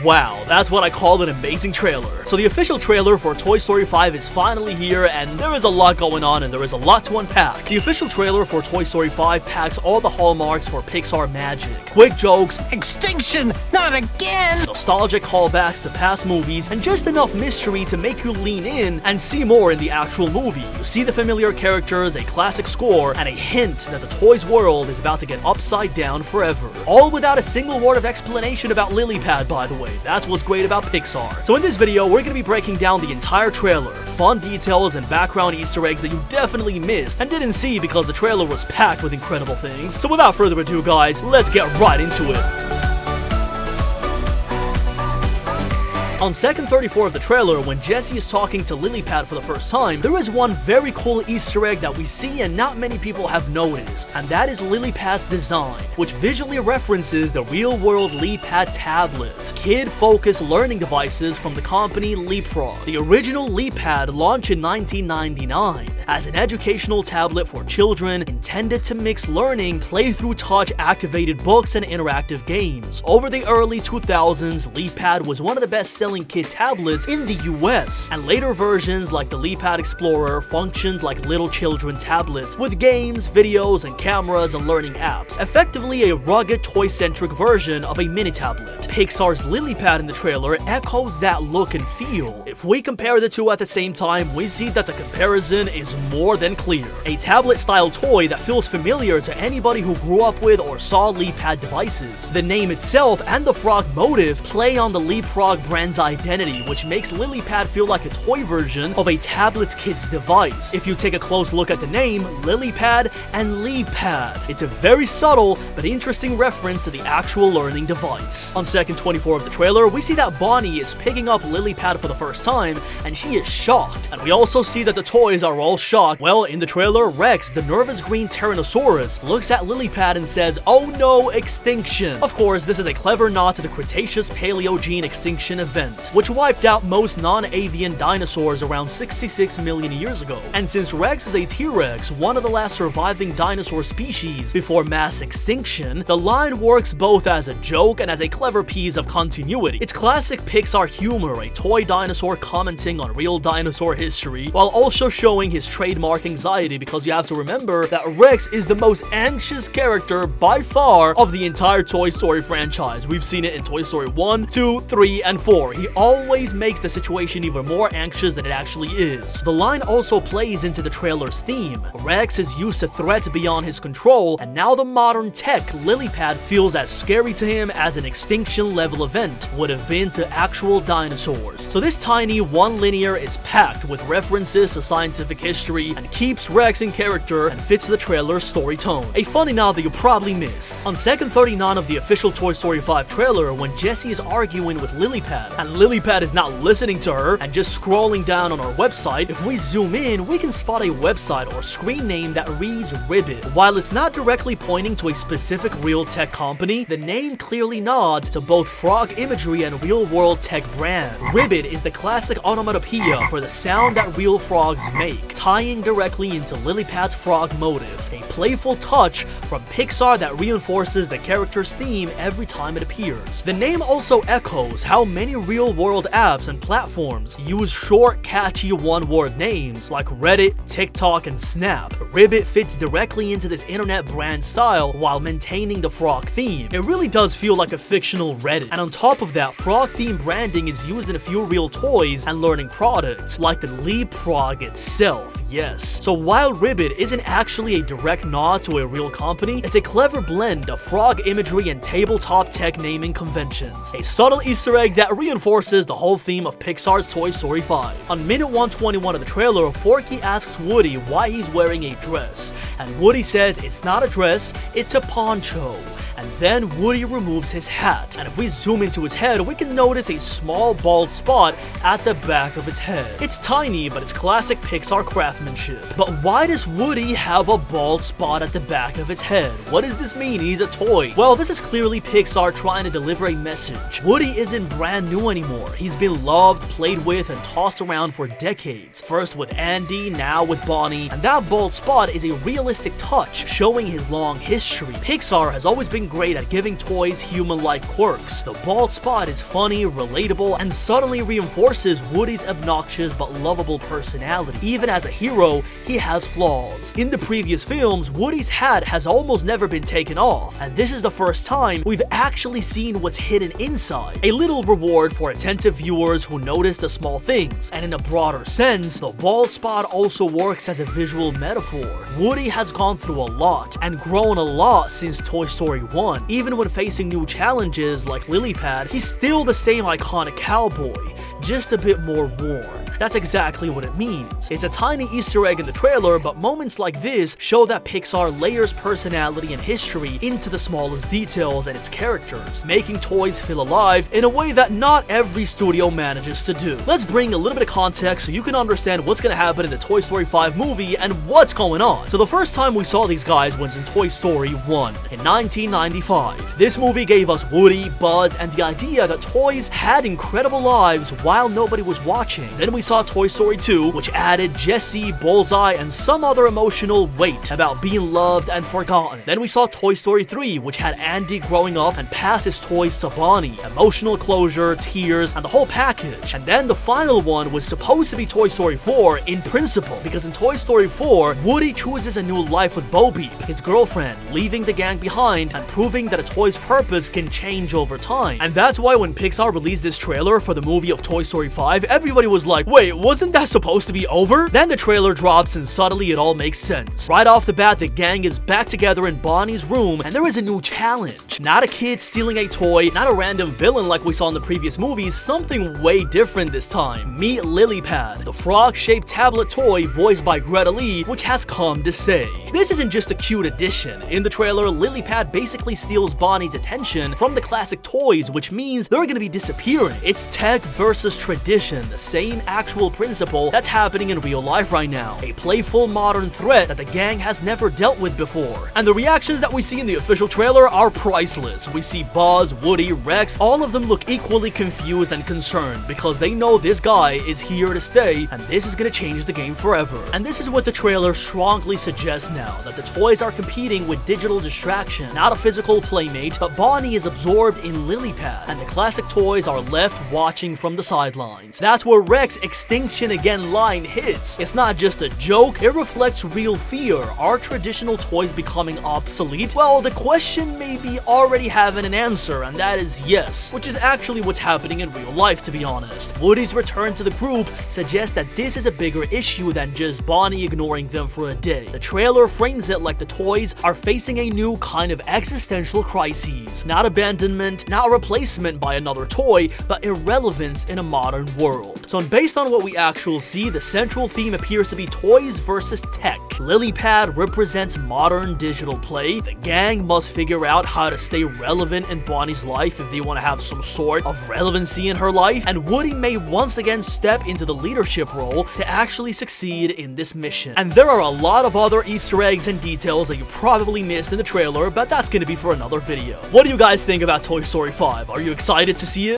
Wow, that's what I call an amazing trailer. So the official trailer for Toy Story 5 is finally here, and there is a lot going on and there is a lot to unpack. The official trailer for Toy Story 5 packs all the hallmarks for Pixar magic. Quick jokes, extinction, not again! Nostalgic callbacks to past movies, and just enough mystery to make you lean in and see more in the actual movie. You see the familiar characters, a classic score, and a hint that the toys world is about to get upside down forever. All without a single word of explanation about LilyPad, by the way. That's what's great about Pixar. So in this video, we're going to be breaking down the entire trailer, fun details and background Easter eggs that you definitely missed and didn't see because the trailer was packed with incredible things. So without further ado, guys, let's get right into it. On second 34 of the trailer, when Jessie is talking to LilyPad for the first time, there is one very cool Easter egg that we see and not many people have noticed, and that is LilyPad's design, which visually references the real-world LeapPad tablets, kid-focused learning devices from the company Leapfrog. The original LeapPad launched in 1999 as an educational tablet for children intended to mix learning, play-through touch-activated books, and interactive games. Over the early 2000s, LeapPad was one of the best-selling kid tablets in the US, and later versions like the LeapPad Explorer functioned like little children tablets with games, videos, and cameras and learning apps, effectively a rugged toy-centric version of a mini tablet. Pixar's LilyPad in the trailer echoes that look and feel. If we compare the two at the same time, we see that the comparison is more than clear. A tablet-style toy that feels familiar to anybody who grew up with or saw LeapPad devices. The name itself and the frog motif play on the Leapfrog brand's identity, which makes LilyPad feel like a toy version of a tablet's kid's device. If you take a close look at the name, LilyPad and LeapPad, it's a very subtle but interesting reference to the actual learning device. On second 24 of the trailer, we see that Bonnie is picking up LilyPad for the first time, and she is shocked. And we also see that the toys are all shocked. Well, in the trailer, Rex, the nervous green Tyrannosaurus, looks at LilyPad and says, "Oh no, extinction." Of course, this is a clever nod to the Cretaceous-Paleogene extinction event, which wiped out most non-avian dinosaurs around 66 million years ago. And since Rex is a T-Rex, one of the last surviving dinosaur species before mass extinction, the line works both as a joke and as a clever piece of continuity. It's classic Pixar humor, a toy dinosaur commenting on real dinosaur history, while also showing his trademark anxiety, because you have to remember that Rex is the most anxious character by far of the entire Toy Story franchise. We've seen it in Toy Story 1, 2, 3, and 4. He always makes the situation even more anxious than it actually is. The line also plays into the trailer's theme. Rex is used to threats beyond his control, and now the modern tech LilyPad feels as scary to him as an extinction level event would have been to actual dinosaurs. So this tiny one linear is packed with references to scientific history and keeps Rex in character and fits the trailer's story tone. A funny nod that you probably missed. On second 39 of the official Toy Story 5 trailer, when Jessie is arguing with LilyPad, and LilyPad is not listening to her and just scrolling down on our website, if we zoom in, we can spot a website or screen name that reads Ribbit. While it's not directly pointing to a specific real tech company, the name clearly nods to both frog imagery and real-world tech brand. Ribbit is the classic onomatopoeia for the sound that real frogs make, tying directly into LilyPad's frog motif, a playful touch from Pixar that reinforces the character's theme every time it appears. The name also echoes how many real-world apps and platforms use short, catchy one-word names like Reddit, TikTok, and Snap. Ribbit fits directly into this internet brand style while maintaining the frog theme. It really does feel like a fictional Reddit. And on top of that, frog-themed branding is used in a few real toys and learning products, like the LeapFrog itself, yes. So while Ribbit isn't actually a direct nod to a real company, it's a clever blend of frog imagery and tabletop tech naming conventions. A subtle Easter egg that reinforces the whole theme of Pixar's Toy Story 5. On minute 121 of the trailer, Forky asks Woody why he's wearing a dress, and Woody says it's not a dress, it's a poncho. And then Woody removes his hat, and if we zoom into his head, we can notice a small bald spot at the back of his head. It's tiny, but it's classic Pixar craftsmanship. But why does Woody have a bald spot at the back of his head? What does this mean? He's a toy. Well, this is clearly Pixar trying to deliver a message. Woody isn't brand new anymore. He's been loved, played with, and tossed around for decades. First with Andy, now with Bonnie, and that bald spot is a realistic touch, showing his long history. Pixar has always been great at giving toys human-like quirks. The bald spot is funny, relatable, and subtly reinforces Woody's obnoxious but lovable personality. Even as a hero, he has flaws. In the previous films, Woody's hat has almost never been taken off, and this is the first time we've actually seen what's hidden inside. A little reward for attentive viewers who notice the small things, and in a broader sense, the bald spot also works as a visual metaphor. Woody has gone through a lot, and grown a lot since Toy Story 1. Even when facing new challenges like LilyPad, he's still the same iconic cowboy, just a bit more worn. That's exactly what it means. It's a tiny Easter egg in the trailer, but moments like this show that Pixar layers personality and history into the smallest details and its characters, making toys feel alive in a way that not every studio manages to do. Let's bring a little bit of context so you can understand what's gonna happen in the Toy Story 5 movie and what's going on. So the first time we saw these guys was in Toy Story 1 in 1995. This movie gave us Woody, Buzz, and the idea that toys had incredible lives while nobody was watching. Then we saw Toy Story 2, which added Jessie, Bullseye, and some other emotional weight about being loved and forgotten. Then we saw Toy Story 3, which had Andy growing up and pass his toys to Bonnie, emotional closure, tears, and the whole package. And then the final one was supposed to be Toy Story 4 in principle, because in Toy Story 4, Woody chooses a new life with Bo Peep, his girlfriend, leaving the gang behind and proving that a toy's purpose can change over time. And that's why when Pixar released this trailer for the movie of Toy Story 5, everybody was like, wait, wasn't that supposed to be over? Then the trailer drops and suddenly it all makes sense. Right off the bat, the gang is back together in Bonnie's room and there is a new challenge. Not a kid stealing a toy, not a random villain like we saw in the previous movies, something way different this time. Meet LilyPad, the frog-shaped tablet toy voiced by Greta Lee, which has come to stay. This isn't just a cute addition. In the trailer, LilyPad basically steals Bonnie's attention from the classic toys, which means they're gonna be disappearing. It's tech versus tradition, the same actual principle that's happening in real life right now. A playful modern threat that the gang has never dealt with before. And the reactions that we see in the official trailer are priceless. We see Buzz, Woody, Rex, all of them look equally confused and concerned because they know this guy is here to stay and this is gonna change the game forever. And this is what the trailer strongly suggests now, that the toys are competing with digital distraction, not a physical playmate, but Bonnie is absorbed in LilyPad and the classic toys are left watching from the sidelines. That's where Rex extinction again line hits. It's not just a joke, it reflects real fear. Are traditional toys becoming obsolete? Well, the question may be already having an answer, and that is yes, which is actually what's happening in real life, to be honest. Woody's return to the group suggests that this is a bigger issue than just Bonnie ignoring them for a day. The trailer frames it like the toys are facing a new kind of existential crises. Not abandonment, not replacement by another toy, but irrelevance in a modern world. So based on what we actually see, the central theme appears to be toys versus tech. LilyPad represents modern digital play. The gang must figure out how to stay relevant in Bonnie's life if they want to have some sort of relevancy in her life, and Woody may once again step into the leadership role to actually succeed in this mission. And there are a lot of other Easter eggs and details that you probably missed in the trailer, but that's gonna be for another video. What do you guys think about Toy Story 5? Are you excited to see it?